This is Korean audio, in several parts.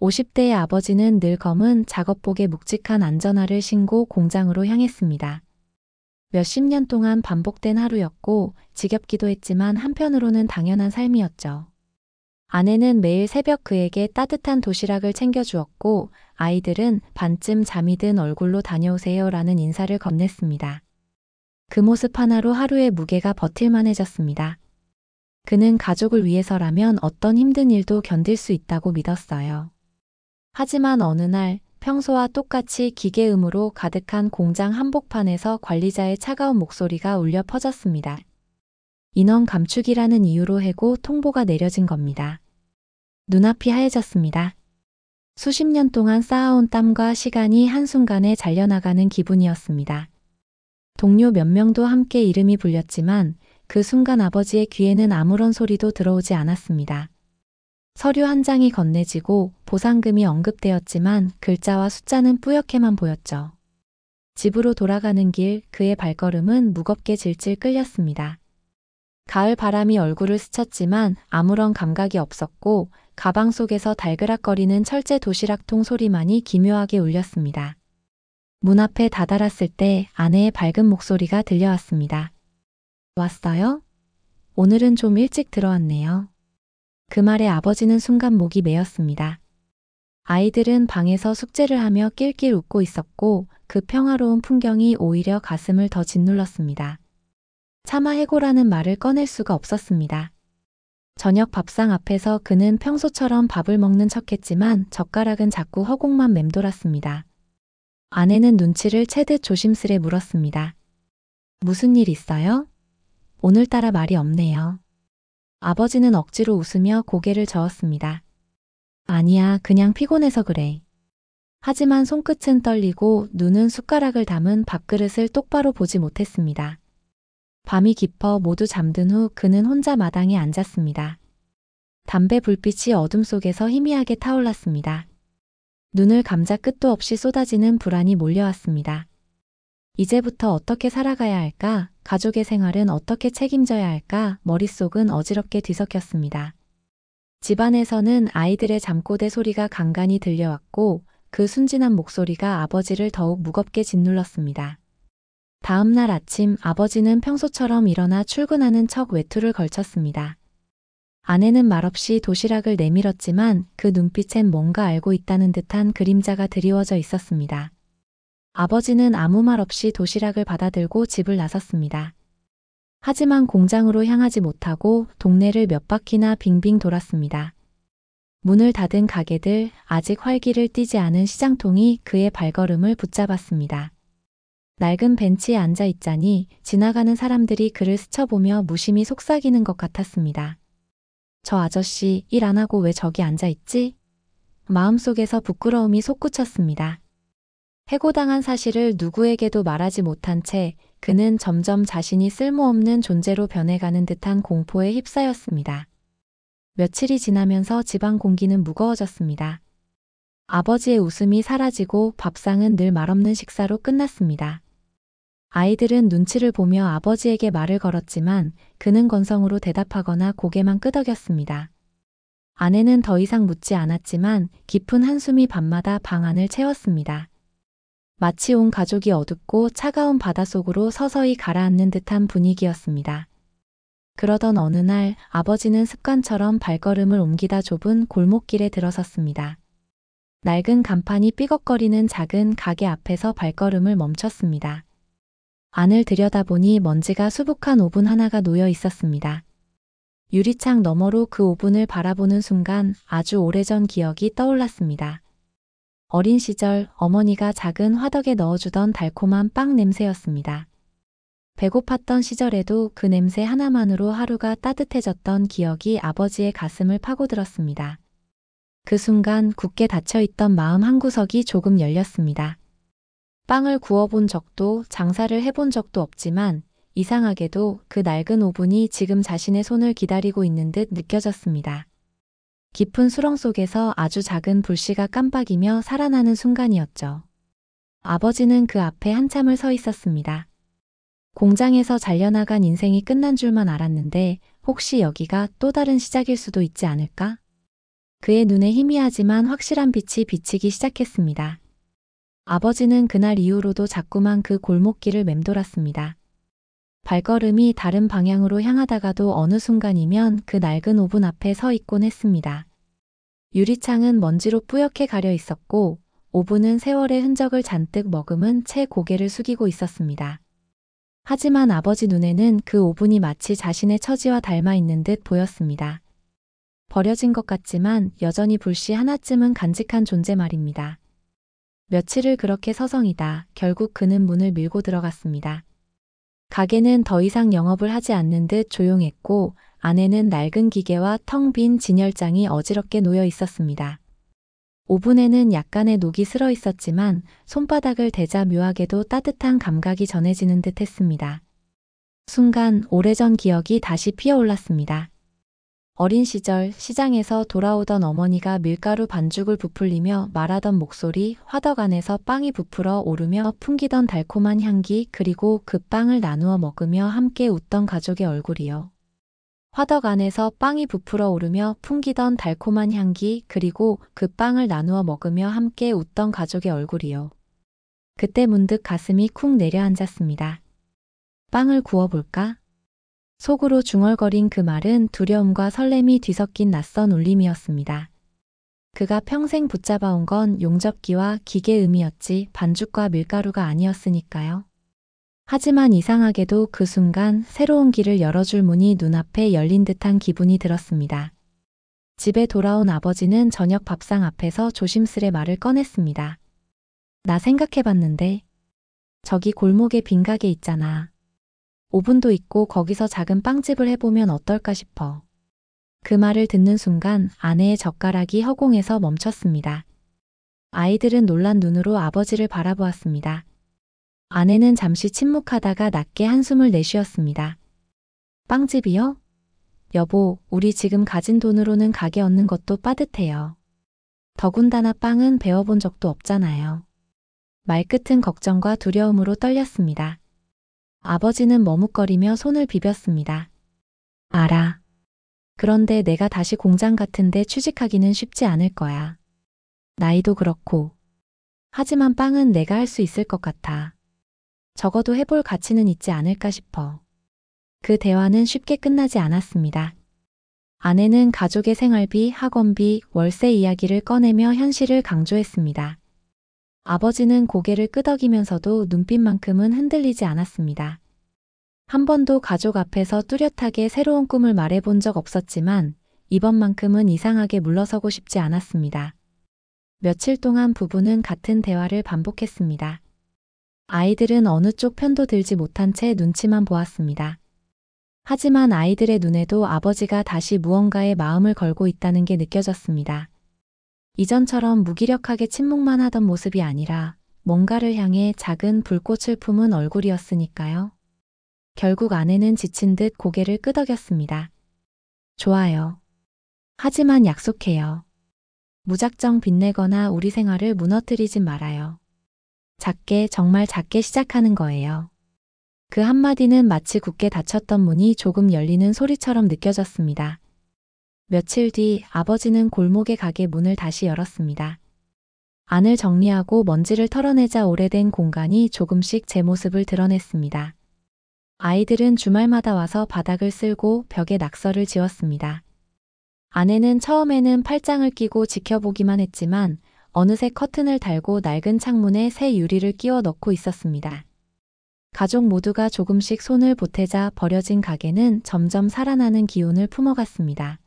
50대의 아버지는 늘 검은 작업복에 묵직한 안전화를 신고 공장으로 향했습니다. 몇십 년 동안 반복된 하루였고 지겹기도 했지만 한편으로는 당연한 삶이었죠. 아내는 매일 새벽 그에게 따뜻한 도시락을 챙겨주었고 아이들은 반쯤 잠이 든 얼굴로 다녀오세요라는 인사를 건넸습니다. 그 모습 하나로 하루의 무게가 버틸만해졌습니다. 그는 가족을 위해서라면 어떤 힘든 일도 견딜 수 있다고 믿었어요. 하지만 어느 날 평소와 똑같이 기계음으로 가득한 공장 한복판에서 관리자의 차가운 목소리가 울려 퍼졌습니다. 인원 감축이라는 이유로 해고 통보가 내려진 겁니다. 눈앞이 하얘졌습니다. 수십 년 동안 쌓아온 땀과 시간이 한순간에 잘려나가는 기분이었습니다. 동료 몇 명도 함께 이름이 불렸지만 그 순간 아버지의 귀에는 아무런 소리도 들어오지 않았습니다. 서류 한 장이 건네지고 보상금이 언급되었지만 글자와 숫자는 뿌옇게만 보였죠. 집으로 돌아가는 길 그의 발걸음은 무겁게 질질 끌렸습니다. 가을 바람이 얼굴을 스쳤지만 아무런 감각이 없었고 가방 속에서 달그락거리는 철제 도시락통 소리만이 기묘하게 울렸습니다. 문 앞에 다다랐을 때 아내의 밝은 목소리가 들려왔습니다. 왔어요? 오늘은 좀 일찍 들어왔네요. 그 말에 아버지는 순간 목이 메었습니다. 아이들은 방에서 숙제를 하며 낄낄 웃고 있었고 그 평화로운 풍경이 오히려 가슴을 더 짓눌렀습니다. 차마 해고라는 말을 꺼낼 수가 없었습니다. 저녁 밥상 앞에서 그는 평소처럼 밥을 먹는 척했지만 젓가락은 자꾸 허공만 맴돌았습니다. 아내는 눈치를 채듯 조심스레 물었습니다. 무슨 일 있어요? 오늘따라 말이 없네요. 아버지는 억지로 웃으며 고개를 저었습니다. 아니야, 그냥 피곤해서 그래. 하지만 손끝은 떨리고 눈은 숟가락을 담은 밥그릇을 똑바로 보지 못했습니다. 밤이 깊어 모두 잠든 후 그는 혼자 마당에 앉았습니다. 담배 불빛이 어둠 속에서 희미하게 타올랐습니다. 눈을 감자 끝도 없이 쏟아지는 불안이 몰려왔습니다. 이제부터 어떻게 살아가야 할까? 가족의 생활은 어떻게 책임져야 할까? 머릿속은 어지럽게 뒤섞였습니다. 집안에서는 아이들의 잠꼬대 소리가 간간히 들려왔고 그 순진한 목소리가 아버지를 더욱 무겁게 짓눌렀습니다. 다음 날 아침 아버지는 평소처럼 일어나 출근하는 척 외투를 걸쳤습니다. 아내는 말없이 도시락을 내밀었지만 그 눈빛엔 뭔가 알고 있다는 듯한 그림자가 드리워져 있었습니다. 아버지는 아무 말 없이 도시락을 받아들고 집을 나섰습니다. 하지만 공장으로 향하지 못하고 동네를 몇 바퀴나 빙빙 돌았습니다. 문을 닫은 가게들, 아직 활기를 띠지 않은 시장통이 그의 발걸음을 붙잡았습니다. 낡은 벤치에 앉아 있자니 지나가는 사람들이 그를 스쳐보며 무심히 속삭이는 것 같았습니다. 저 아저씨 일 안 하고 왜 저기 앉아 있지? 마음속에서 부끄러움이 솟구쳤습니다. 해고당한 사실을 누구에게도 말하지 못한 채 그는 점점 자신이 쓸모없는 존재로 변해가는 듯한 공포에 휩싸였습니다. 며칠이 지나면서 집안 공기는 무거워졌습니다. 아버지의 웃음이 사라지고 밥상은 늘 말없는 식사로 끝났습니다. 아이들은 눈치를 보며 아버지에게 말을 걸었지만 그는 건성으로 대답하거나 고개만 끄덕였습니다. 아내는 더 이상 묻지 않았지만 깊은 한숨이 밤마다 방 안을 채웠습니다. 마치 온 가족이 어둡고 차가운 바닷속으로 서서히 가라앉는 듯한 분위기였습니다. 그러던 어느 날 아버지는 습관처럼 발걸음을 옮기다 좁은 골목길에 들어섰습니다. 낡은 간판이 삐걱거리는 작은 가게 앞에서 발걸음을 멈췄습니다. 안을 들여다보니 먼지가 수북한 오븐 하나가 놓여 있었습니다. 유리창 너머로 그 오븐을 바라보는 순간 아주 오래전 기억이 떠올랐습니다. 어린 시절 어머니가 작은 화덕에 넣어주던 달콤한 빵 냄새였습니다. 배고팠던 시절에도 그 냄새 하나만으로 하루가 따뜻해졌던 기억이 아버지의 가슴을 파고들었습니다. 그 순간 굳게 닫혀있던 마음 한구석이 조금 열렸습니다. 빵을 구워본 적도 장사를 해본 적도 없지만 이상하게도 그 낡은 오븐이 지금 자신의 손을 기다리고 있는 듯 느껴졌습니다. 깊은 수렁 속에서 아주 작은 불씨가 깜빡이며 살아나는 순간이었죠. 아버지는 그 앞에 한참을 서 있었습니다. 공장에서 잘려나간 인생이 끝난 줄만 알았는데 혹시 여기가 또 다른 시작일 수도 있지 않을까? 그의 눈에 희미하지만 확실한 빛이 비치기 시작했습니다. 아버지는 그날 이후로도 자꾸만 그 골목길을 맴돌았습니다. 발걸음이 다른 방향으로 향하다가도 어느 순간이면 그 낡은 오븐 앞에 서 있곤 했습니다. 유리창은 먼지로 뿌옇게 가려 있었고 오븐은 세월의 흔적을 잔뜩 머금은 채 고개를 숙이고 있었습니다. 하지만 아버지 눈에는 그 오븐이 마치 자신의 처지와 닮아 있는 듯 보였습니다. 버려진 것 같지만 여전히 불씨 하나쯤은 간직한 존재 말입니다. 며칠을 그렇게 서성이다 결국 그는 문을 밀고 들어갔습니다. 가게는 더 이상 영업을 하지 않는 듯 조용했고 안에는 낡은 기계와 텅 빈 진열장이 어지럽게 놓여 있었습니다. 오븐에는 약간의 녹이 슬어 있었지만 손바닥을 대자 묘하게도 따뜻한 감각이 전해지는 듯 했습니다. 순간 오래전 기억이 다시 피어올랐습니다. 어린 시절 시장에서 돌아오던 어머니가 밀가루 반죽을 부풀리며 말하던 목소리, 화덕 안에서 빵이 부풀어 오르며 풍기던 달콤한 향기, 그리고 그 빵을 나누어 먹으며 함께 웃던 가족의 얼굴이요. 화덕 안에서 빵이 부풀어 오르며 풍기던 달콤한 향기, 그리고 그 빵을 나누어 먹으며 함께 웃던 가족의 얼굴이요. 그때 문득 가슴이 쿵 내려앉았습니다. 빵을 구워볼까? 속으로 중얼거린 그 말은 두려움과 설렘이 뒤섞인 낯선 울림이었습니다. 그가 평생 붙잡아온 건 용접기와 기계음이었지 반죽과 밀가루가 아니었으니까요. 하지만 이상하게도 그 순간 새로운 길을 열어줄 문이 눈앞에 열린 듯한 기분이 들었습니다. 집에 돌아온 아버지는 저녁 밥상 앞에서 조심스레 말을 꺼냈습니다. 나 생각해봤는데 저기 골목에 빈 가게 있잖아. 오븐도 있고 거기서 작은 빵집을 해보면 어떨까 싶어. 그 말을 듣는 순간 아내의 젓가락이 허공에서 멈췄습니다. 아이들은 놀란 눈으로 아버지를 바라보았습니다. 아내는 잠시 침묵하다가 낮게 한숨을 내쉬었습니다. 빵집이요? 여보, 우리 지금 가진 돈으로는 가게 얻는 것도 빠듯해요. 더군다나 빵은 배워본 적도 없잖아요. 말끝은 걱정과 두려움으로 떨렸습니다. 아버지는 머뭇거리며 손을 비볐습니다. 알아. 그런데 내가 다시 공장 같은데 취직하기는 쉽지 않을 거야. 나이도 그렇고. 하지만 빵은 내가 할 수 있을 것 같아. 적어도 해볼 가치는 있지 않을까 싶어. 그 대화는 쉽게 끝나지 않았습니다. 아내는 가족의 생활비, 학원비, 월세 이야기를 꺼내며 현실을 강조했습니다. 아버지는 고개를 끄덕이면서도 눈빛만큼은 흔들리지 않았습니다. 한 번도 가족 앞에서 뚜렷하게 새로운 꿈을 말해본 적 없었지만 이번만큼은 이상하게 물러서고 싶지 않았습니다. 며칠 동안 부부는 같은 대화를 반복했습니다. 아이들은 어느 쪽 편도 들지 못한 채 눈치만 보았습니다. 하지만 아이들의 눈에도 아버지가 다시 무언가에 마음을 걸고 있다는 게 느껴졌습니다. 이전처럼 무기력하게 침묵만 하던 모습이 아니라 뭔가를 향해 작은 불꽃을 품은 얼굴이었으니까요. 결국 아내는 지친 듯 고개를 끄덕였습니다. 좋아요. 하지만 약속해요. 무작정 빛내거나 우리 생활을 무너뜨리진 말아요. 작게, 정말 작게 시작하는 거예요. 그 한마디는 마치 굳게 닫혔던 문이 조금 열리는 소리처럼 느껴졌습니다. 며칠 뒤 아버지는 골목의 가게 문을 다시 열었습니다. 안을 정리하고 먼지를 털어내자 오래된 공간이 조금씩 제 모습을 드러냈습니다. 아이들은 주말마다 와서 바닥을 쓸고 벽에 낙서를 지었습니다. 아내는 처음에는 팔짱을 끼고 지켜보기만 했지만 어느새 커튼을 달고 낡은 창문에 새 유리를 끼워 넣고 있었습니다. 가족 모두가 조금씩 손을 보태자 버려진 가게는 점점 살아나는 기운을 품어갔습니다.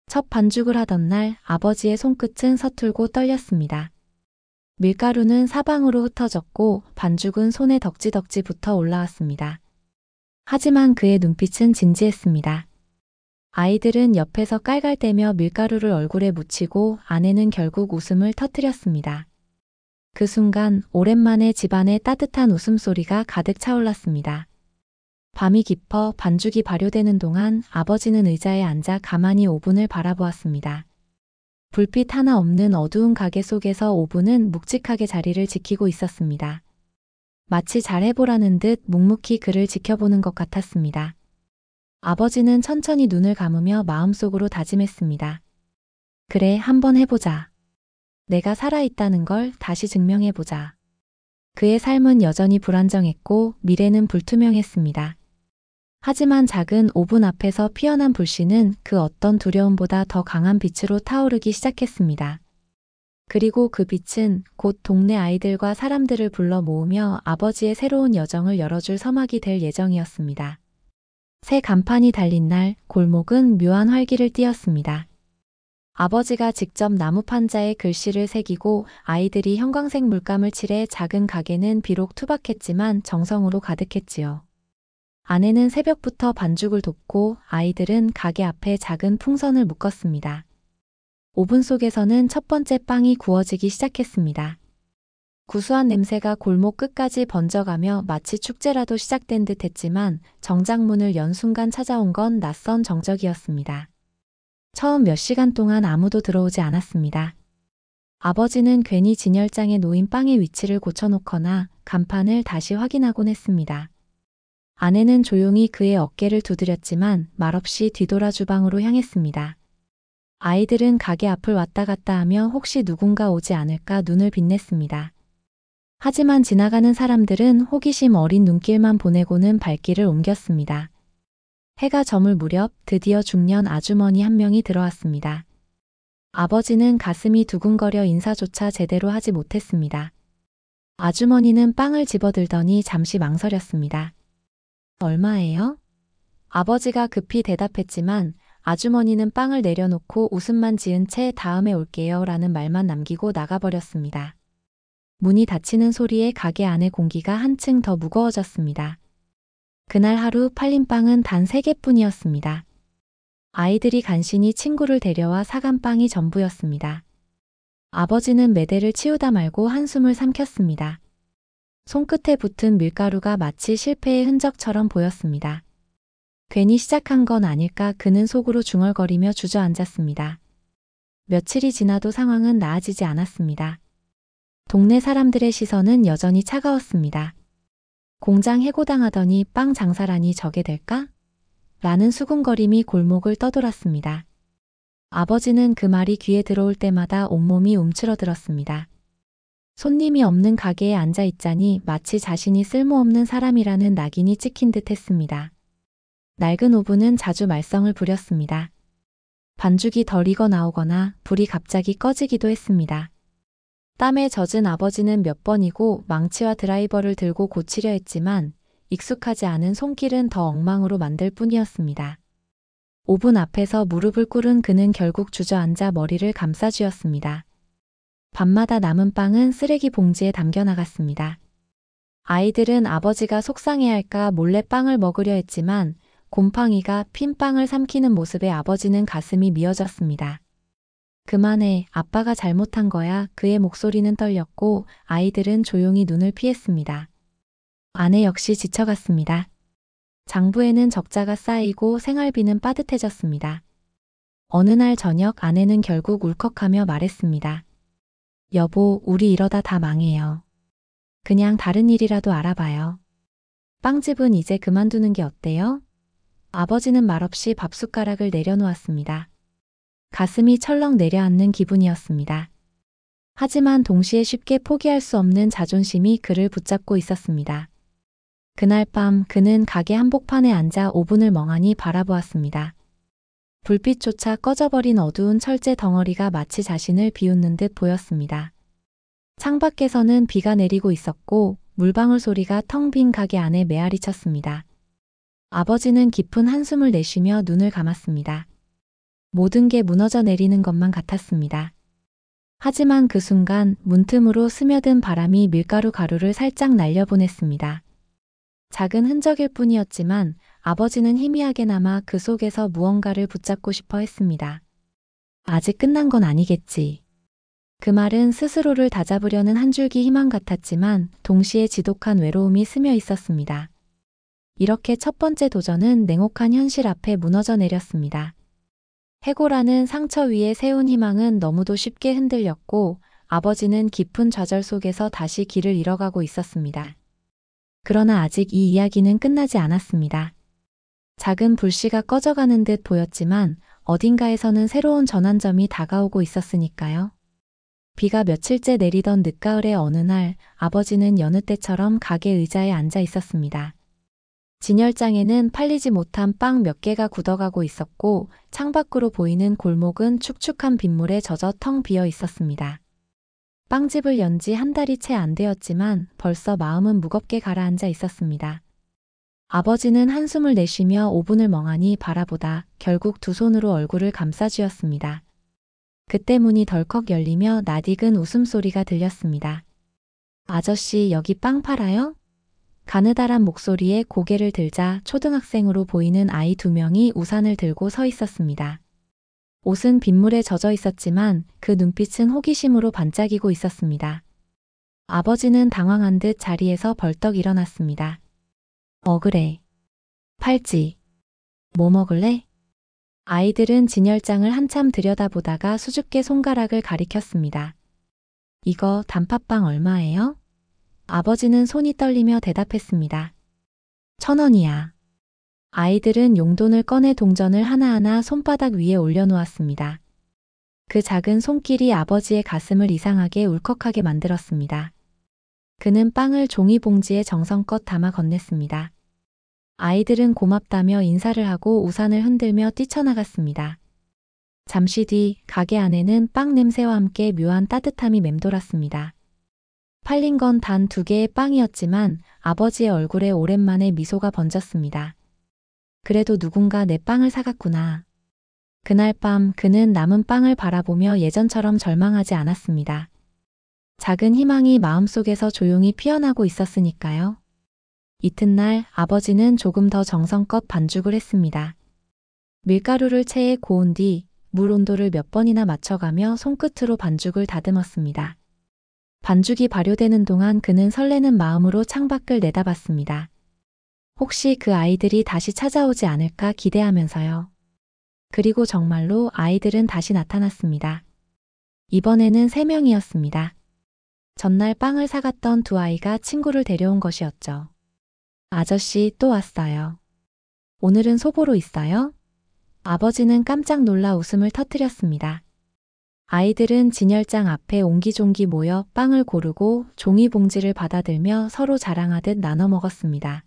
첫 반죽을 하던 날 아버지의 손끝은 서툴고 떨렸습니다. 밀가루는 사방으로 흩어졌고 반죽은 손에 덕지덕지 붙어 올라왔습니다. 하지만 그의 눈빛은 진지했습니다. 아이들은 옆에서 깔깔대며 밀가루를 얼굴에 묻히고 아내는 결국 웃음을 터뜨렸습니다. 그 순간 오랜만에 집안에 따뜻한 웃음소리가 가득 차올랐습니다. 밤이 깊어 반죽이 발효되는 동안 아버지는 의자에 앉아 가만히 오븐을 바라보았습니다. 불빛 하나 없는 어두운 가게 속에서 오븐은 묵직하게 자리를 지키고 있었습니다. 마치 잘 해보라는 듯 묵묵히 그를 지켜보는 것 같았습니다. 아버지는 천천히 눈을 감으며 마음속으로 다짐했습니다. 그래, 한번 해보자. 내가 살아있다는 걸 다시 증명해보자. 그의 삶은 여전히 불안정했고 미래는 불투명했습니다. 하지만 작은 오븐 앞에서 피어난 불씨는 그 어떤 두려움보다 더 강한 빛으로 타오르기 시작했습니다. 그리고 그 빛은 곧 동네 아이들과 사람들을 불러 모으며 아버지의 새로운 여정을 열어줄 서막이 될 예정이었습니다. 새 간판이 달린 날 골목은 묘한 활기를 띠었습니다. 아버지가 직접 나무 판자에 글씨를 새기고 아이들이 형광색 물감을 칠해 작은 가게는 비록 투박했지만 정성으로 가득했지요. 아내는 새벽부터 반죽을 돕고 아이들은 가게 앞에 작은 풍선을 묶었습니다. 오븐 속에서는 첫 번째 빵이 구워지기 시작했습니다. 구수한 냄새가 골목 끝까지 번져가며 마치 축제라도 시작된 듯 했지만 정작 문을 연 순간 찾아온 건 낯선 정적이었습니다. 처음 몇 시간 동안 아무도 들어오지 않았습니다. 아버지는 괜히 진열장에 놓인 빵의 위치를 고쳐놓거나 간판을 다시 확인하곤 했습니다. 아내는 조용히 그의 어깨를 두드렸지만 말없이 뒤돌아 주방으로 향했습니다. 아이들은 가게 앞을 왔다 갔다 하며 혹시 누군가 오지 않을까 눈을 빛냈습니다. 하지만 지나가는 사람들은 호기심 어린 눈길만 보내고는 발길을 옮겼습니다. 해가 저물 무렵 드디어 중년 아주머니 한 명이 들어왔습니다. 아버지는 가슴이 두근거려 인사조차 제대로 하지 못했습니다. 아주머니는 빵을 집어들더니 잠시 망설였습니다. 얼마예요? 아버지가 급히 대답했지만 아주머니는 빵을 내려놓고 웃음만 지은 채 다음에 올게요 라는 말만 남기고 나가버렸습니다. 문이 닫히는 소리에 가게 안의 공기가 한층 더 무거워졌습니다. 그날 하루 팔린 빵은 단 3개뿐이었습니다. 아이들이 간신히 친구를 데려와 사간 빵이 전부였습니다. 아버지는 매대를 치우다 말고 한숨을 삼켰습니다. 손끝에 붙은 밀가루가 마치 실패의 흔적처럼 보였습니다. 괜히 시작한 건 아닐까 그는 속으로 중얼거리며 주저앉았습니다. 며칠이 지나도 상황은 나아지지 않았습니다. 동네 사람들의 시선은 여전히 차가웠습니다. 공장 해고당하더니 빵 장사라니 저게 될까? 라는 수군거림이 골목을 떠돌았습니다. 아버지는 그 말이 귀에 들어올 때마다 온몸이 움츠러들었습니다. 손님이 없는 가게에 앉아 있자니 마치 자신이 쓸모없는 사람이라는 낙인이 찍힌 듯 했습니다. 낡은 오븐은 자주 말썽을 부렸습니다. 반죽이 덜 익어 나오거나 불이 갑자기 꺼지기도 했습니다. 땀에 젖은 아버지는 몇 번이고 망치와 드라이버를 들고 고치려 했지만 익숙하지 않은 손길은 더 엉망으로 만들 뿐이었습니다. 오븐 앞에서 무릎을 꿇은 그는 결국 주저앉아 머리를 감싸쥐었습니다. 밤마다 남은 빵은 쓰레기 봉지에 담겨 나갔습니다. 아이들은 아버지가 속상해할까 몰래 빵을 먹으려 했지만 곰팡이가 핀 빵을 삼키는 모습에 아버지는 가슴이 미어졌습니다. 그만해, 아빠가 잘못한 거야. 그의 목소리는 떨렸고 아이들은 조용히 눈을 피했습니다. 아내 역시 지쳐갔습니다. 장부에는 적자가 쌓이고 생활비는 빠듯해졌습니다. 어느 날 저녁 아내는 결국 울컥하며 말했습니다. 여보, 우리 이러다 다 망해요. 그냥 다른 일이라도 알아봐요. 빵집은 이제 그만두는 게 어때요? 아버지는 말없이 밥숟가락을 내려놓았습니다. 가슴이 철렁 내려앉는 기분이었습니다. 하지만 동시에 쉽게 포기할 수 없는 자존심이 그를 붙잡고 있었습니다. 그날 밤 그는 가게 한복판에 앉아 오븐을 멍하니 바라보았습니다. 불빛조차 꺼져버린 어두운 철제 덩어리가 마치 자신을 비웃는 듯 보였습니다. 창밖에서는 비가 내리고 있었고 물방울 소리가 텅 빈 가게 안에 메아리 쳤습니다. 아버지는 깊은 한숨을 내쉬며 눈을 감았습니다. 모든 게 무너져 내리는 것만 같았습니다. 하지만 그 순간 문틈으로 스며든 바람이 밀가루 가루를 살짝 날려보냈습니다. 작은 흔적일 뿐이었지만 아버지는 희미하게나마 그 속에서 무언가를 붙잡고 싶어 했습니다. 아직 끝난 건 아니겠지. 그 말은 스스로를 다잡으려는 한 줄기 희망 같았지만 동시에 지독한 외로움이 스며 있었습니다. 이렇게 첫 번째 도전은 냉혹한 현실 앞에 무너져 내렸습니다. 해고라는 상처 위에 세운 희망은 너무도 쉽게 흔들렸고 아버지는 깊은 좌절 속에서 다시 길을 잃어가고 있었습니다. 그러나 아직 이 이야기는 끝나지 않았습니다. 작은 불씨가 꺼져가는 듯 보였지만 어딘가에서는 새로운 전환점이 다가오고 있었으니까요. 비가 며칠째 내리던 늦가을의 어느 날 아버지는 여느 때처럼 가게 의자에 앉아 있었습니다. 진열장에는 팔리지 못한 빵 몇 개가 굳어가고 있었고 창밖으로 보이는 골목은 축축한 빗물에 젖어 텅 비어 있었습니다. 빵집을 연 지 한 달이 채 안 되었지만 벌써 마음은 무겁게 가라앉아 있었습니다. 아버지는 한숨을 내쉬며 5분을 멍하니 바라보다 결국 두 손으로 얼굴을 감싸쥐었습니다. 그때 문이 덜컥 열리며 낯익은 웃음소리가 들렸습니다. 아저씨, 여기 빵 팔아요? 가느다란 목소리에 고개를 들자 초등학생으로 보이는 아이 2명이 우산을 들고 서 있었습니다. 옷은 빗물에 젖어 있었지만 그 눈빛은 호기심으로 반짝이고 있었습니다. 아버지는 당황한 듯 자리에서 벌떡 일어났습니다. 그래. 팔찌. 뭐 먹을래? 아이들은 진열장을 한참 들여다보다가 수줍게 손가락을 가리켰습니다. 이거 단팥빵 얼마예요? 아버지는 손이 떨리며 대답했습니다. 1,000원이야. 아이들은 용돈을 꺼내 동전을 하나하나 손바닥 위에 올려놓았습니다. 그 작은 손길이 아버지의 가슴을 이상하게 울컥하게 만들었습니다. 그는 빵을 종이봉지에 정성껏 담아 건넸습니다. 아이들은 고맙다며 인사를 하고 우산을 흔들며 뛰쳐나갔습니다. 잠시 뒤 가게 안에는 빵 냄새와 함께 묘한 따뜻함이 맴돌았습니다. 팔린 건 단 2개의 빵이었지만 아버지의 얼굴에 오랜만에 미소가 번졌습니다. 그래도 누군가 내 빵을 사갔구나. 그날 밤 그는 남은 빵을 바라보며 예전처럼 절망하지 않았습니다. 작은 희망이 마음속에서 조용히 피어나고 있었으니까요. 이튿날 아버지는 조금 더 정성껏 반죽을 했습니다. 밀가루를 체에 고운 뒤 물 온도를 몇 번이나 맞춰가며 손끝으로 반죽을 다듬었습니다. 반죽이 발효되는 동안 그는 설레는 마음으로 창밖을 내다봤습니다. 혹시 그 아이들이 다시 찾아오지 않을까 기대하면서요. 그리고 정말로 아이들은 다시 나타났습니다. 이번에는 3명이었습니다. 전날 빵을 사갔던 2 아이가 친구를 데려온 것이었죠. 아저씨 또 왔어요. 오늘은 소보로 있어요? 아버지는 깜짝 놀라 웃음을 터뜨렸습니다. 아이들은 진열장 앞에 옹기종기 모여 빵을 고르고 종이봉지를 받아들며 서로 자랑하듯 나눠 먹었습니다.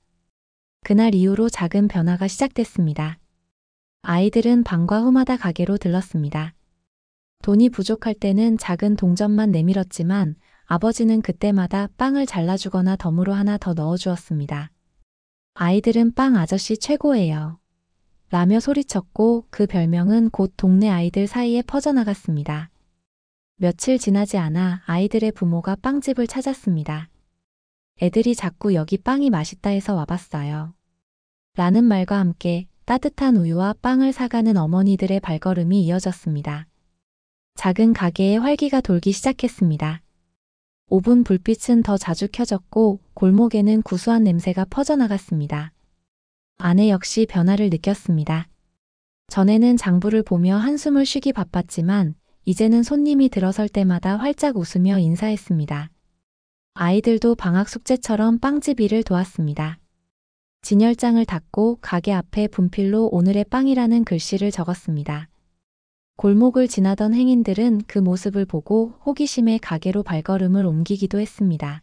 그날 이후로 작은 변화가 시작됐습니다. 아이들은 방과 후마다 가게로 들렀습니다. 돈이 부족할 때는 작은 동전만 내밀었지만 아버지는 그때마다 빵을 잘라주거나 덤으로 하나 더 넣어주었습니다. 아이들은 빵 아저씨 최고예요. 라며 소리쳤고 그 별명은 곧 동네 아이들 사이에 퍼져나갔습니다. 며칠 지나지 않아 아이들의 부모가 빵집을 찾았습니다. 애들이 자꾸 여기 빵이 맛있다 해서 와봤어요. 라는 말과 함께 따뜻한 우유와 빵을 사가는 어머니들의 발걸음이 이어졌습니다. 작은 가게에 활기가 돌기 시작했습니다. 오븐 불빛은 더 자주 켜졌고 골목에는 구수한 냄새가 퍼져나갔습니다. 아내 역시 변화를 느꼈습니다. 전에는 장부를 보며 한숨을 쉬기 바빴지만 이제는 손님이 들어설 때마다 활짝 웃으며 인사했습니다. 아이들도 방학 숙제처럼 빵집 일을 도왔습니다. 진열장을 닫고 가게 앞에 분필로 오늘의 빵이라는 글씨를 적었습니다. 골목을 지나던 행인들은 그 모습을 보고 호기심에 가게로 발걸음을 옮기기도 했습니다.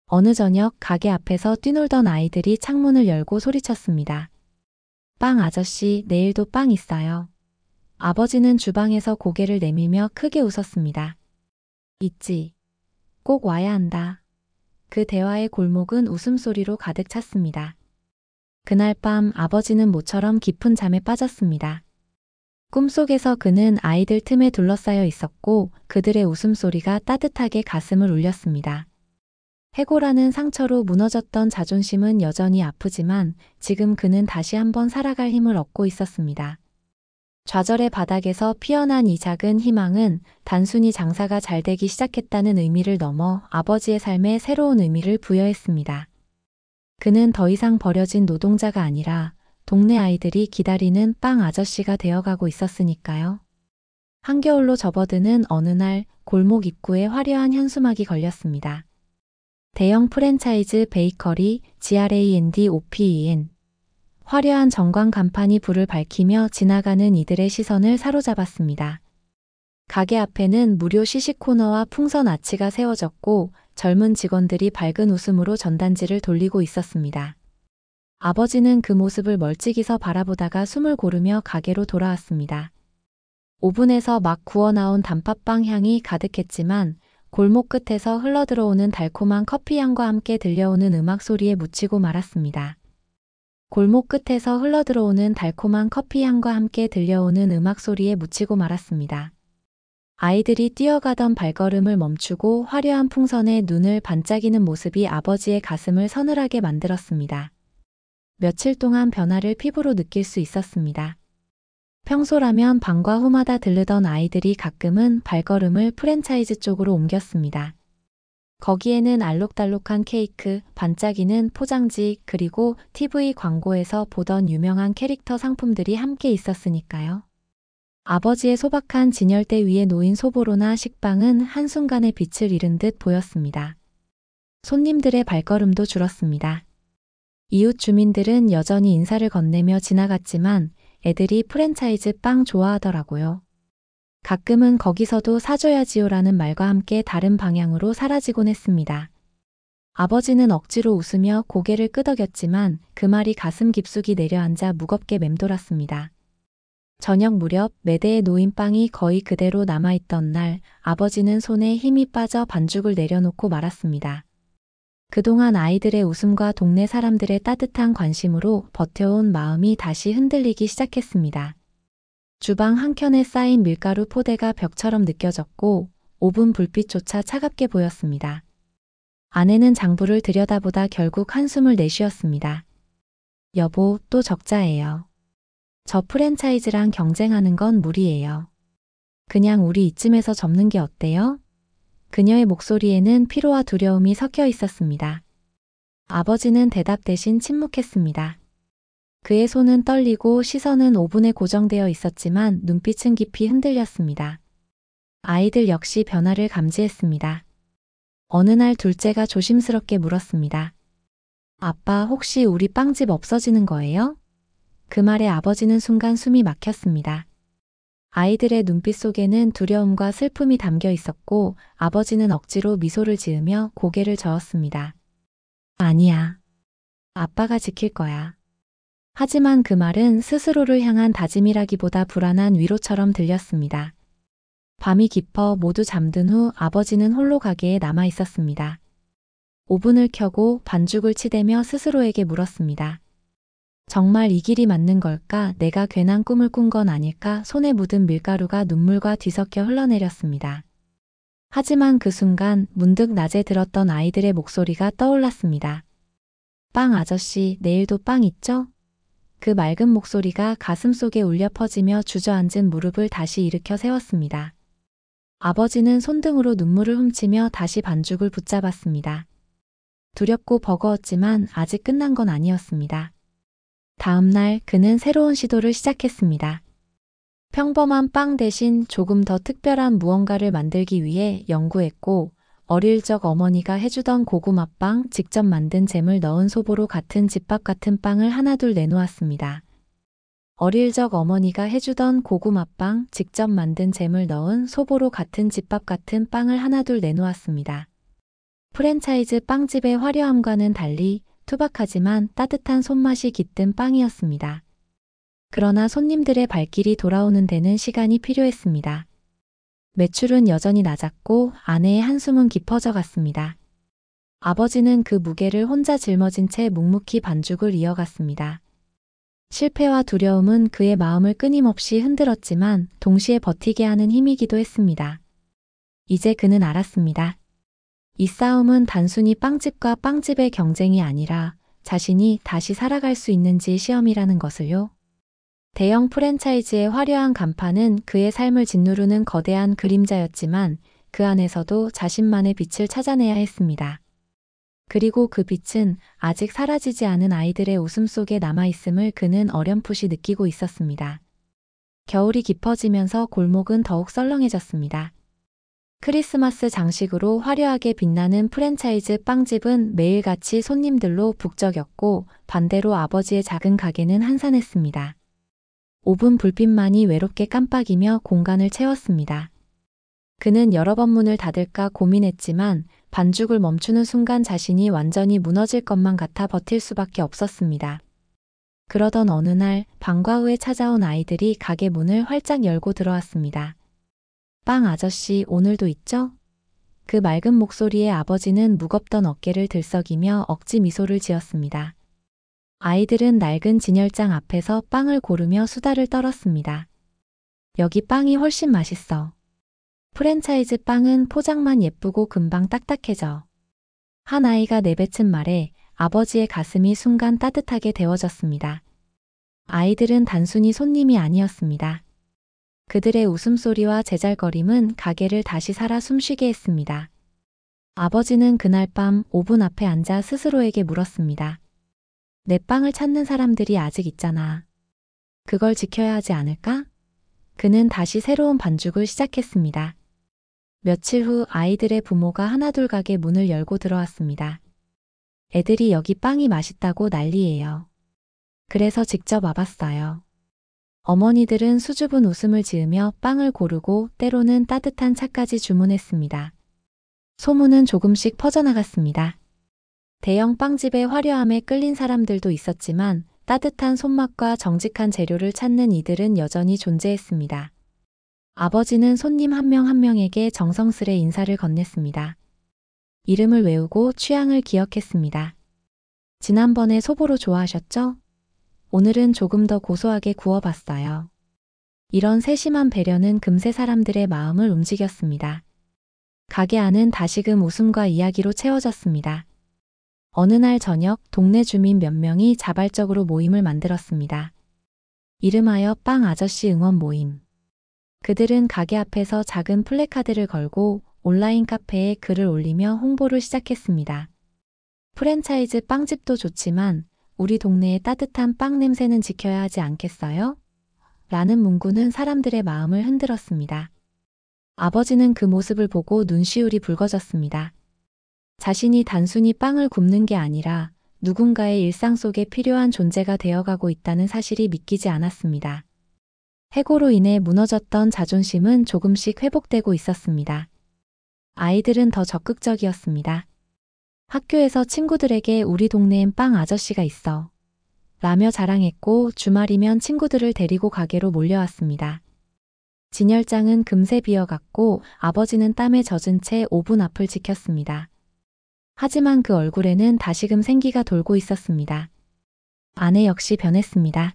어느 저녁 가게 앞에서 뛰놀던 아이들이 창문을 열고 소리쳤습니다. 빵 아저씨, 내일도 빵 있어요. 아버지는 주방에서 고개를 내밀며 크게 웃었습니다. 있지. 꼭 와야 한다. 그 대화의 골목은 웃음소리로 가득 찼습니다. 그날 밤 아버지는 모처럼 깊은 잠에 빠졌습니다. 꿈속에서 그는 아이들 틈에 둘러싸여 있었고 그들의 웃음소리가 따뜻하게 가슴을 울렸습니다. 해고라는 상처로 무너졌던 자존심은 여전히 아프지만 지금 그는 다시 한번 살아갈 힘을 얻고 있었습니다. 좌절의 바닥에서 피어난 이 작은 희망은 단순히 장사가 잘 되기 시작했다는 의미를 넘어 아버지의 삶에 새로운 의미를 부여했습니다. 그는 더 이상 버려진 노동자가 아니라 동네 아이들이 기다리는 빵 아저씨가 되어가고 있었으니까요. 한겨울로 접어드는 어느 날 골목 입구에 화려한 현수막이 걸렸습니다. 대형 프랜차이즈 베이커리 GRAND OPEN 화려한 전광 간판이 불을 밝히며 지나가는 이들의 시선을 사로잡았습니다. 가게 앞에는 무료 시식 코너와 풍선 아치가 세워졌고 젊은 직원들이 밝은 웃음으로 전단지를 돌리고 있었습니다. 아버지는 그 모습을 멀찍이서 바라보다가 숨을 고르며 가게로 돌아왔습니다. 오븐에서 막 구워 나온 단팥빵 향이 가득했지만 골목 끝에서 흘러들어오는 달콤한 커피 향과 함께 들려오는 음악 소리에 묻히고 말았습니다. 골목 끝에서 흘러들어오는 달콤한 커피 향과 함께 들려오는 음악 소리에 묻히고 말았습니다. 아이들이 뛰어가던 발걸음을 멈추고 화려한 풍선에 눈을 반짝이는 모습이 아버지의 가슴을 서늘하게 만들었습니다. 며칠 동안 변화를 피부로 느낄 수 있었습니다. 평소라면 방과 후마다 들르던 아이들이 가끔은 발걸음을 프랜차이즈 쪽으로 옮겼습니다. 거기에는 알록달록한 케이크, 반짝이는 포장지, 그리고 TV 광고에서 보던 유명한 캐릭터 상품들이 함께 있었으니까요. 아버지의 소박한 진열대 위에 놓인 소보로나 식빵은 한순간에 빛을 잃은 듯 보였습니다. 손님들의 발걸음도 줄었습니다. 이웃 주민들은 여전히 인사를 건네며 지나갔지만 애들이 프랜차이즈 빵 좋아하더라고요. 가끔은 거기서도 사줘야지요라는 말과 함께 다른 방향으로 사라지곤 했습니다. 아버지는 억지로 웃으며 고개를 끄덕였지만 그 말이 가슴 깊숙이 내려앉아 무겁게 맴돌았습니다. 저녁 무렵 매대에 놓인 빵이 거의 그대로 남아있던 날 아버지는 손에 힘이 빠져 반죽을 내려놓고 말았습니다. 그동안 아이들의 웃음과 동네 사람들의 따뜻한 관심으로 버텨온 마음이 다시 흔들리기 시작했습니다. 주방 한켠에 쌓인 밀가루 포대가 벽처럼 느껴졌고 오븐 불빛조차 차갑게 보였습니다. 아내는 장부를 들여다보다 결국 한숨을 내쉬었습니다. 여보, 또 적자예요. 저 프랜차이즈랑 경쟁하는 건 무리예요. 그냥 우리 이쯤에서 접는 게 어때요? 그녀의 목소리에는 피로와 두려움이 섞여 있었습니다. 아버지는 대답 대신 침묵했습니다. 그의 손은 떨리고 시선은 오븐에 고정되어 있었지만 눈빛은 깊이 흔들렸습니다. 아이들 역시 변화를 감지했습니다. 어느 날 둘째가 조심스럽게 물었습니다. 아빠, 혹시 우리 빵집 없어지는 거예요? 그 말에 아버지는 순간 숨이 막혔습니다. 아이들의 눈빛 속에는 두려움과 슬픔이 담겨 있었고 아버지는 억지로 미소를 지으며 고개를 저었습니다. 아니야. 아빠가 지킬 거야. 하지만 그 말은 스스로를 향한 다짐이라기보다 불안한 위로처럼 들렸습니다. 밤이 깊어 모두 잠든 후 아버지는 홀로 가게에 남아 있었습니다. 오븐을 켜고 반죽을 치대며 스스로에게 물었습니다. 정말 이 길이 맞는 걸까? 내가 괜한 꿈을 꾼 건 아닐까? 손에 묻은 밀가루가 눈물과 뒤섞여 흘러내렸습니다. 하지만 그 순간 문득 낮에 들었던 아이들의 목소리가 떠올랐습니다. 빵 아저씨, 내일도 빵 있죠? 그 맑은 목소리가 가슴속에 울려 퍼지며 주저앉은 무릎을 다시 일으켜 세웠습니다. 아버지는 손등으로 눈물을 훔치며 다시 반죽을 붙잡았습니다. 두렵고 버거웠지만 아직 끝난 건 아니었습니다. 다음 날 그는 새로운 시도를 시작했습니다. 평범한 빵 대신 조금 더 특별한 무언가를 만들기 위해 연구했고 어릴 적 어머니가 해주던 고구마빵, 직접 만든 잼을 넣은 소보로 같은 집밥 같은 빵을 하나둘 내놓았습니다. 어릴 적 어머니가 해주던 고구마빵, 직접 만든 잼을 넣은 소보로 같은 집밥 같은 빵을 하나둘 내놓았습니다. 프랜차이즈 빵집의 화려함과는 달리 투박하지만 따뜻한 손맛이 깃든 빵이었습니다. 그러나 손님들의 발길이 돌아오는 데는 시간이 필요했습니다. 매출은 여전히 낮았고 아내의 한숨은 깊어져 갔습니다. 아버지는 그 무게를 혼자 짊어진 채 묵묵히 반죽을 이어갔습니다. 실패와 두려움은 그의 마음을 끊임없이 흔들었지만 동시에 버티게 하는 힘이기도 했습니다. 이제 그는 알았습니다. 이 싸움은 단순히 빵집과 빵집의 경쟁이 아니라 자신이 다시 살아갈 수 있는지 시험이라는 것을요. 대형 프랜차이즈의 화려한 간판은 그의 삶을 짓누르는 거대한 그림자였지만 그 안에서도 자신만의 빛을 찾아내야 했습니다. 그리고 그 빛은 아직 사라지지 않은 아이들의 웃음 속에 남아있음을 그는 어렴풋이 느끼고 있었습니다. 겨울이 깊어지면서 골목은 더욱 썰렁해졌습니다. 크리스마스 장식으로 화려하게 빛나는 프랜차이즈 빵집은 매일같이 손님들로 북적였고 반대로 아버지의 작은 가게는 한산했습니다. 오븐 불빛만이 외롭게 깜빡이며 공간을 채웠습니다. 그는 여러 번 문을 닫을까 고민했지만 반죽을 멈추는 순간 자신이 완전히 무너질 것만 같아 버틸 수밖에 없었습니다. 그러던 어느 날 방과 후에 찾아온 아이들이 가게 문을 활짝 열고 들어왔습니다. 빵 아저씨 오늘도 있죠? 그 맑은 목소리에 아버지는 무겁던 어깨를 들썩이며 억지 미소를 지었습니다. 아이들은 낡은 진열장 앞에서 빵을 고르며 수다를 떨었습니다. 여기 빵이 훨씬 맛있어. 프랜차이즈 빵은 포장만 예쁘고 금방 딱딱해져. 한 아이가 내뱉은 말에 아버지의 가슴이 순간 따뜻하게 데워졌습니다. 아이들은 단순히 손님이 아니었습니다. 그들의 웃음소리와 제잘거림은 가게를 다시 살아 숨쉬게 했습니다. 아버지는 그날 밤 오븐 앞에 앉아 스스로에게 물었습니다. 내 빵을 찾는 사람들이 아직 있잖아. 그걸 지켜야 하지 않을까? 그는 다시 새로운 반죽을 시작했습니다. 며칠 후 아이들의 부모가 하나둘 가게 문을 열고 들어왔습니다. 애들이 여기 빵이 맛있다고 난리예요. 그래서 직접 와봤어요. 어머니들은 수줍은 웃음을 지으며 빵을 고르고 때로는 따뜻한 차까지 주문했습니다. 소문은 조금씩 퍼져나갔습니다. 대형 빵집의 화려함에 끌린 사람들도 있었지만 따뜻한 손맛과 정직한 재료를 찾는 이들은 여전히 존재했습니다. 아버지는 손님 한 명 한 명에게 정성스레 인사를 건넸습니다. 이름을 외우고 취향을 기억했습니다. 지난번에 소보로 좋아하셨죠? 오늘은 조금 더 고소하게 구워봤어요. 이런 세심한 배려는 금세 사람들의 마음을 움직였습니다. 가게 안은 다시금 웃음과 이야기로 채워졌습니다. 어느 날 저녁 동네 주민 몇 명이 자발적으로 모임을 만들었습니다. 이름하여 빵 아저씨 응원 모임. 그들은 가게 앞에서 작은 플래카드를 걸고 온라인 카페에 글을 올리며 홍보를 시작했습니다. 프랜차이즈 빵집도 좋지만 우리 동네의 따뜻한 빵 냄새는 지켜야 하지 않겠어요? 라는 문구는 사람들의 마음을 흔들었습니다. 아버지는 그 모습을 보고 눈시울이 붉어졌습니다. 자신이 단순히 빵을 굽는 게 아니라 누군가의 일상 속에 필요한 존재가 되어가고 있다는 사실이 믿기지 않았습니다. 해고로 인해 무너졌던 자존심은 조금씩 회복되고 있었습니다. 아이들은 더 적극적이었습니다. 학교에서 친구들에게 우리 동네엔 빵 아저씨가 있어. 라며 자랑했고 주말이면 친구들을 데리고 가게로 몰려왔습니다. 진열장은 금세 비어갔고 아버지는 땀에 젖은 채 오븐 앞을 지켰습니다. 하지만 그 얼굴에는 다시금 생기가 돌고 있었습니다. 아내 역시 변했습니다.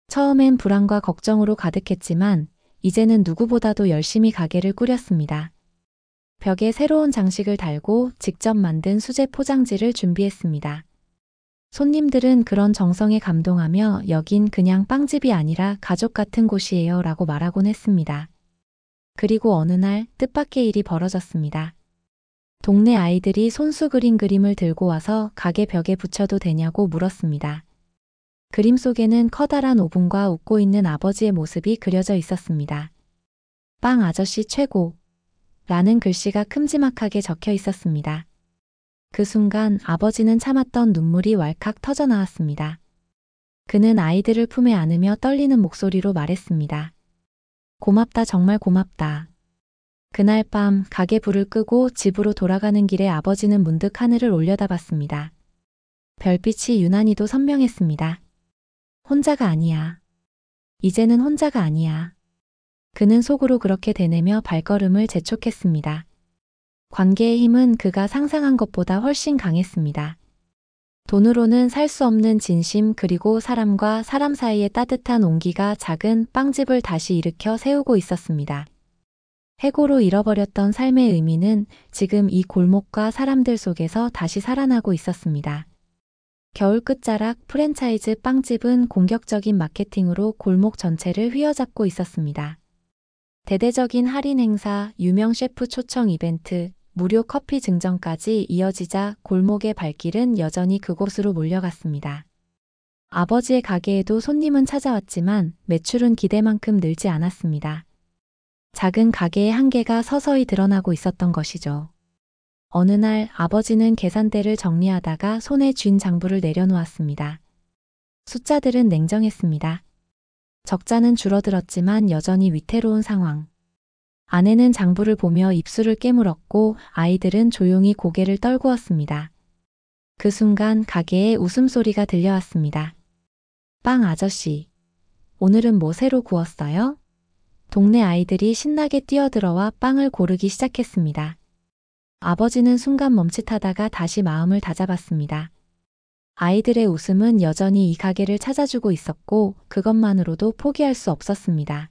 처음엔 불안과 걱정으로 가득했지만 이제는 누구보다도 열심히 가게를 꾸렸습니다. 벽에 새로운 장식을 달고 직접 만든 수제 포장지를 준비했습니다. 손님들은 그런 정성에 감동하며 여긴 그냥 빵집이 아니라 가족 같은 곳이에요 라고 말하곤 했습니다. 그리고 어느 날 뜻밖의 일이 벌어졌습니다. 동네 아이들이 손수 그린 그림을 들고 와서 가게 벽에 붙여도 되냐고 물었습니다. 그림 속에는 커다란 오븐과 웃고 있는 아버지의 모습이 그려져 있었습니다. 빵 아저씨 최고! 라는 글씨가 큼지막하게 적혀 있었습니다. 그 순간 아버지는 참았던 눈물이 왈칵 터져 나왔습니다. 그는 아이들을 품에 안으며 떨리는 목소리로 말했습니다. 고맙다 정말 고맙다. 그날 밤 가게 불을 끄고 집으로 돌아가는 길에 아버지는 문득 하늘을 올려다봤습니다. 별빛이 유난히도 선명했습니다. 혼자가 아니야. 이제는 혼자가 아니야. 그는 속으로 그렇게 되뇌며 발걸음을 재촉했습니다. 관계의 힘은 그가 상상한 것보다 훨씬 강했습니다. 돈으로는 살 수 없는 진심 그리고 사람과 사람 사이의 따뜻한 온기가 작은 빵집을 다시 일으켜 세우고 있었습니다. 해고로 잃어버렸던 삶의 의미는 지금 이 골목과 사람들 속에서 다시 살아나고 있었습니다. 겨울 끝자락 프랜차이즈 빵집은 공격적인 마케팅으로 골목 전체를 휘어잡고 있었습니다. 대대적인 할인 행사, 유명 셰프 초청 이벤트, 무료 커피 증정까지 이어지자 골목의 발길은 여전히 그곳으로 몰려갔습니다. 아버지의 가게에도 손님은 찾아왔지만 매출은 기대만큼 늘지 않았습니다. 작은 가게의 한계가 서서히 드러나고 있었던 것이죠. 어느 날 아버지는 계산대를 정리하다가 손에 쥔 장부를 내려놓았습니다. 숫자들은 냉정했습니다. 적자는 줄어들었지만 여전히 위태로운 상황. 아내는 장부를 보며 입술을 깨물었고 아이들은 조용히 고개를 떨구었습니다. 그 순간 가게에 웃음소리가 들려왔습니다. 빵 아저씨, 오늘은 뭐 새로 구웠어요? 동네 아이들이 신나게 뛰어들어와 빵을 고르기 시작했습니다. 아버지는 순간 멈칫하다가 다시 마음을 다잡았습니다. 아이들의 웃음은 여전히 이 가게를 찾아주고 있었고 그것만으로도 포기할 수 없었습니다.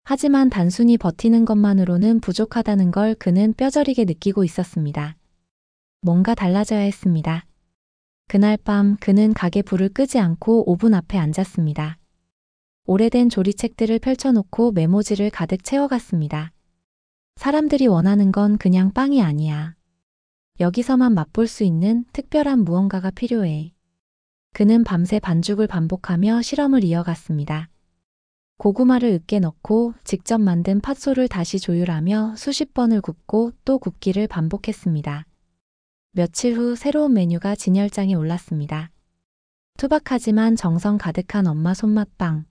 하지만 단순히 버티는 것만으로는 부족하다는 걸 그는 뼈저리게 느끼고 있었습니다. 뭔가 달라져야 했습니다. 그날 밤 그는 가게 불을 끄지 않고 오븐 앞에 앉았습니다. 오래된 조리책들을 펼쳐놓고 메모지를 가득 채워갔습니다. 사람들이 원하는 건 그냥 빵이 아니야. 여기서만 맛볼 수 있는 특별한 무언가가 필요해. 그는 밤새 반죽을 반복하며 실험을 이어갔습니다. 고구마를 으깨 넣고 직접 만든 팥소를 다시 조율하며 수십 번을 굽고 또 굽기를 반복했습니다. 며칠 후 새로운 메뉴가 진열장에 올랐습니다. 투박하지만 정성 가득한 엄마 손맛빵.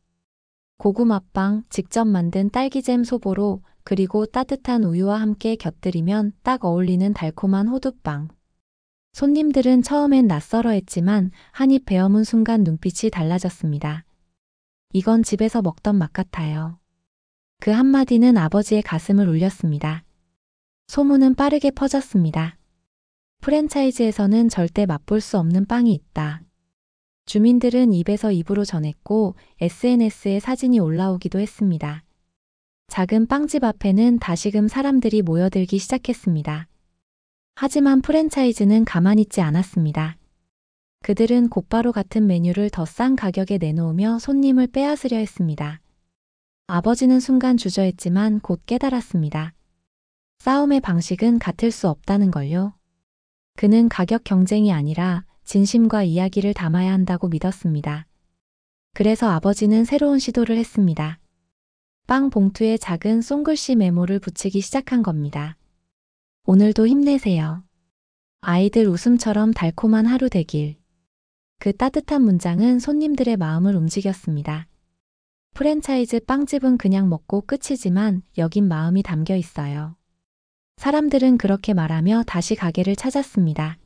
고구마빵, 직접 만든 딸기잼 소보로, 그리고 따뜻한 우유와 함께 곁들이면 딱 어울리는 달콤한 호두빵. 손님들은 처음엔 낯설어했지만 한 입 베어문 순간 눈빛이 달라졌습니다. 이건 집에서 먹던 맛 같아요. 그 한마디는 아버지의 가슴을 울렸습니다. 소문은 빠르게 퍼졌습니다. 프랜차이즈에서는 절대 맛볼 수 없는 빵이 있다. 주민들은 입에서 입으로 전했고 SNS에 사진이 올라오기도 했습니다. 작은 빵집 앞에는 다시금 사람들이 모여들기 시작했습니다. 하지만 프랜차이즈는 가만히 있지 않았습니다. 그들은 곧바로 같은 메뉴를 더 싼 가격에 내놓으며 손님을 빼앗으려 했습니다. 아버지는 순간 주저했지만 곧 깨달았습니다. 싸움의 방식은 같을 수 없다는 걸요. 그는 가격 경쟁이 아니라 진심과 이야기를 담아야 한다고 믿었습니다. 그래서 아버지는 새로운 시도를 했습니다. 빵 봉투에 작은 손글씨 메모를 붙이기 시작한 겁니다. 오늘도 힘내세요. 아이들 웃음처럼 달콤한 하루 되길. 그 따뜻한 문장은 손님들의 마음을 움직였습니다. 프랜차이즈 빵집은 그냥 먹고 끝이지만 여긴 마음이 담겨 있어요. 사람들은 그렇게 말하며 다시 가게를 찾았습니다.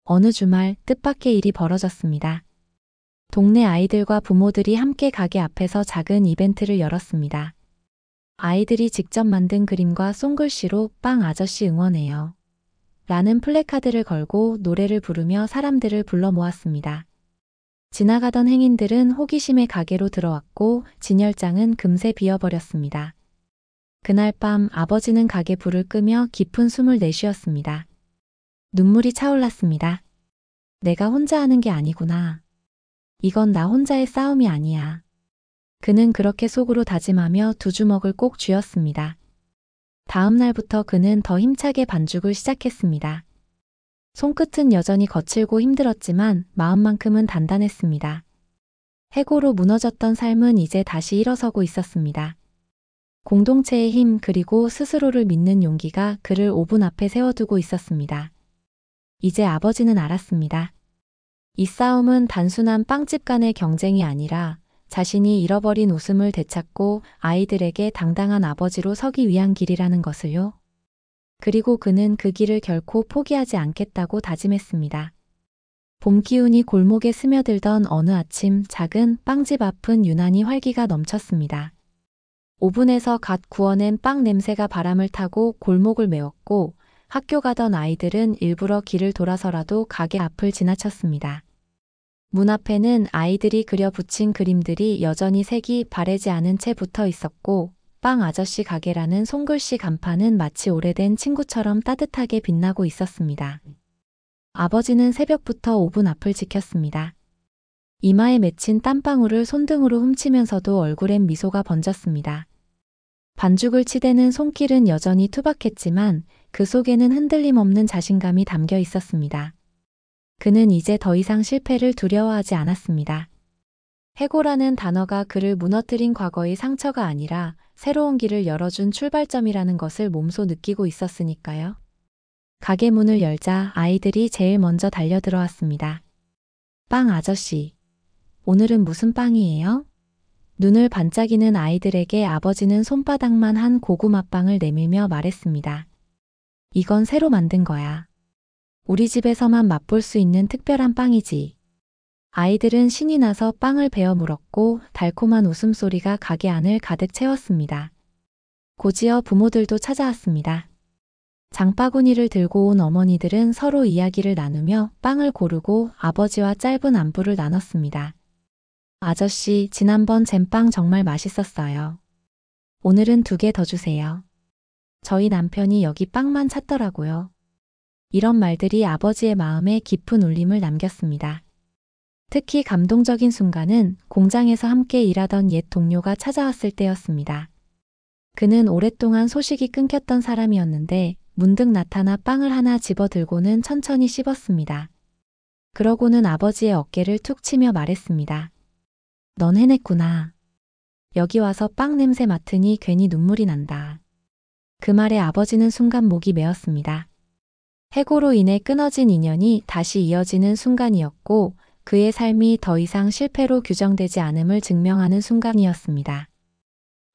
어느 주말 뜻밖의 일이 벌어졌습니다. 동네 아이들과 부모들이 함께 가게 앞에서 작은 이벤트를 열었습니다. 아이들이 직접 만든 그림과 손글씨로 빵 아저씨 응원해요. 라는 플래카드를 걸고 노래를 부르며 사람들을 불러 모았습니다. 지나가던 행인들은 호기심에 가게로 들어왔고 진열장은 금세 비어버렸습니다. 그날 밤 아버지는 가게 불을 끄며 깊은 숨을 내쉬었습니다. 눈물이 차올랐습니다. 내가 혼자 하는 게 아니구나. 이건 나 혼자의 싸움이 아니야. 그는 그렇게 속으로 다짐하며 두 주먹을 꼭 쥐었습니다. 다음 날부터 그는 더 힘차게 반죽을 시작했습니다. 손끝은 여전히 거칠고 힘들었지만 마음만큼은 단단했습니다. 해고로 무너졌던 삶은 이제 다시 일어서고 있었습니다. 공동체의 힘 그리고 스스로를 믿는 용기가 그를 오븐 앞에 세워두고 있었습니다. 이제 아버지는 알았습니다. 이 싸움은 단순한 빵집 간의 경쟁이 아니라 자신이 잃어버린 웃음을 되찾고 아이들에게 당당한 아버지로 서기 위한 길이라는 것을요. 그리고 그는 그 길을 결코 포기하지 않겠다고 다짐했습니다. 봄 기운이 골목에 스며들던 어느 아침 작은 빵집 앞은 유난히 활기가 넘쳤습니다. 오븐에서 갓 구워낸 빵 냄새가 바람을 타고 골목을 메웠고 학교 가던 아이들은 일부러 길을 돌아서라도 가게 앞을 지나쳤습니다. 문 앞에는 아이들이 그려 붙인 그림들이 여전히 색이 바래지 않은 채 붙어 있었고 빵 아저씨 가게라는 손글씨 간판은 마치 오래된 친구처럼 따뜻하게 빛나고 있었습니다. 아버지는 새벽부터 오븐 앞을 지켰습니다. 이마에 맺힌 땀방울을 손등으로 훔치면서도 얼굴엔 미소가 번졌습니다. 반죽을 치대는 손길은 여전히 투박했지만 그 속에는 흔들림 없는 자신감이 담겨 있었습니다. 그는 이제 더 이상 실패를 두려워하지 않았습니다. 해고라는 단어가 그를 무너뜨린 과거의 상처가 아니라 새로운 길을 열어준 출발점이라는 것을 몸소 느끼고 있었으니까요. 가게 문을 열자 아이들이 제일 먼저 달려들어왔습니다. 빵 아저씨, 오늘은 무슨 빵이에요? 눈을 반짝이는 아이들에게 아버지는 손바닥만 한 고구마빵을 내밀며 말했습니다. 이건 새로 만든 거야. 우리 집에서만 맛볼 수 있는 특별한 빵이지. 아이들은 신이 나서 빵을 베어 물었고 달콤한 웃음소리가 가게 안을 가득 채웠습니다. 곧이어 부모들도 찾아왔습니다. 장바구니를 들고 온 어머니들은 서로 이야기를 나누며 빵을 고르고 아버지와 짧은 안부를 나눴습니다. 아저씨, 지난번 잼빵 정말 맛있었어요. 오늘은 2개 더 주세요. 저희 남편이 여기 빵만 찾더라고요. 이런 말들이 아버지의 마음에 깊은 울림을 남겼습니다. 특히 감동적인 순간은 공장에서 함께 일하던 옛 동료가 찾아왔을 때였습니다. 그는 오랫동안 소식이 끊겼던 사람이었는데 문득 나타나 빵을 하나 집어 들고는 천천히 씹었습니다. 그러고는 아버지의 어깨를 툭 치며 말했습니다. 넌 해냈구나. 여기 와서 빵 냄새 맡으니 괜히 눈물이 난다. 그 말에 아버지는 순간 목이 메었습니다. 해고로 인해 끊어진 인연이 다시 이어지는 순간이었고 그의 삶이 더 이상 실패로 규정되지 않음을 증명하는 순간이었습니다.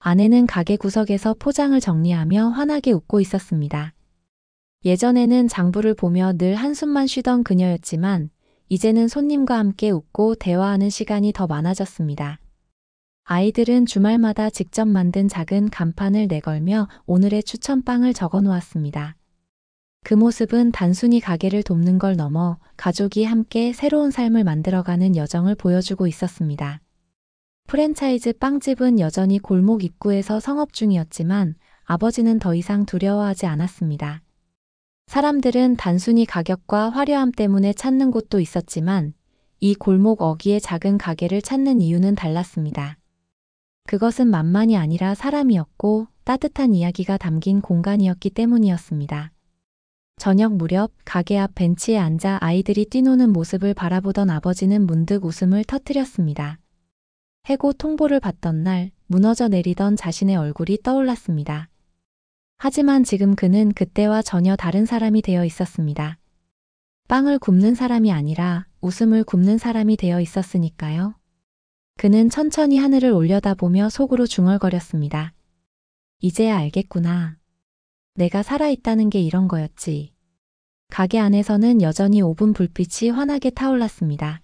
아내는 가게 구석에서 포장을 정리하며 환하게 웃고 있었습니다. 예전에는 장부를 보며 늘 한숨만 쉬던 그녀였지만 이제는 손님과 함께 웃고 대화하는 시간이 더 많아졌습니다. 아이들은 주말마다 직접 만든 작은 간판을 내걸며 오늘의 추천빵을 적어 놓았습니다. 그 모습은 단순히 가게를 돕는 걸 넘어 가족이 함께 새로운 삶을 만들어가는 여정을 보여주고 있었습니다. 프랜차이즈 빵집은 여전히 골목 입구에서 성업 중이었지만 아버지는 더 이상 두려워하지 않았습니다. 사람들은 단순히 가격과 화려함 때문에 찾는 곳도 있었지만 이 골목 어귀의 작은 가게를 찾는 이유는 달랐습니다. 그것은 만만이 아니라 사람이었고 따뜻한 이야기가 담긴 공간이었기 때문이었습니다. 저녁 무렵 가게 앞 벤치에 앉아 아이들이 뛰노는 모습을 바라보던 아버지는 문득 웃음을 터뜨렸습니다. 해고 통보를 받던 날 무너져 내리던 자신의 얼굴이 떠올랐습니다. 하지만 지금 그는 그때와 전혀 다른 사람이 되어 있었습니다. 빵을 굽는 사람이 아니라 웃음을 굽는 사람이 되어 있었으니까요. 그는 천천히 하늘을 올려다보며 속으로 중얼거렸습니다. 이제야 알겠구나. 내가 살아있다는 게 이런 거였지. 가게 안에서는 여전히 오븐 불빛이 환하게 타올랐습니다.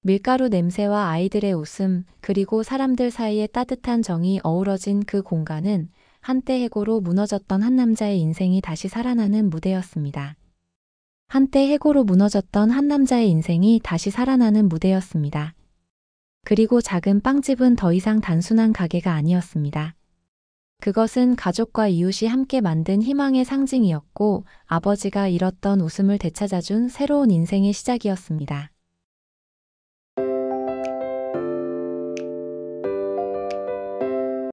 밀가루 냄새와 아이들의 웃음, 그리고 사람들 사이의 따뜻한 정이 어우러진 그 공간은 한때 해고로 무너졌던 한 남자의 인생이 다시 살아나는 무대였습니다. 한때 해고로 무너졌던 한 남자의 인생이 다시 살아나는 무대였습니다. 그리고 작은 빵집은 더 이상 단순한 가게가 아니었습니다. 그것은 가족과 이웃이 함께 만든 희망의 상징이었고 아버지가 잃었던 웃음을 되찾아준 새로운 인생의 시작이었습니다.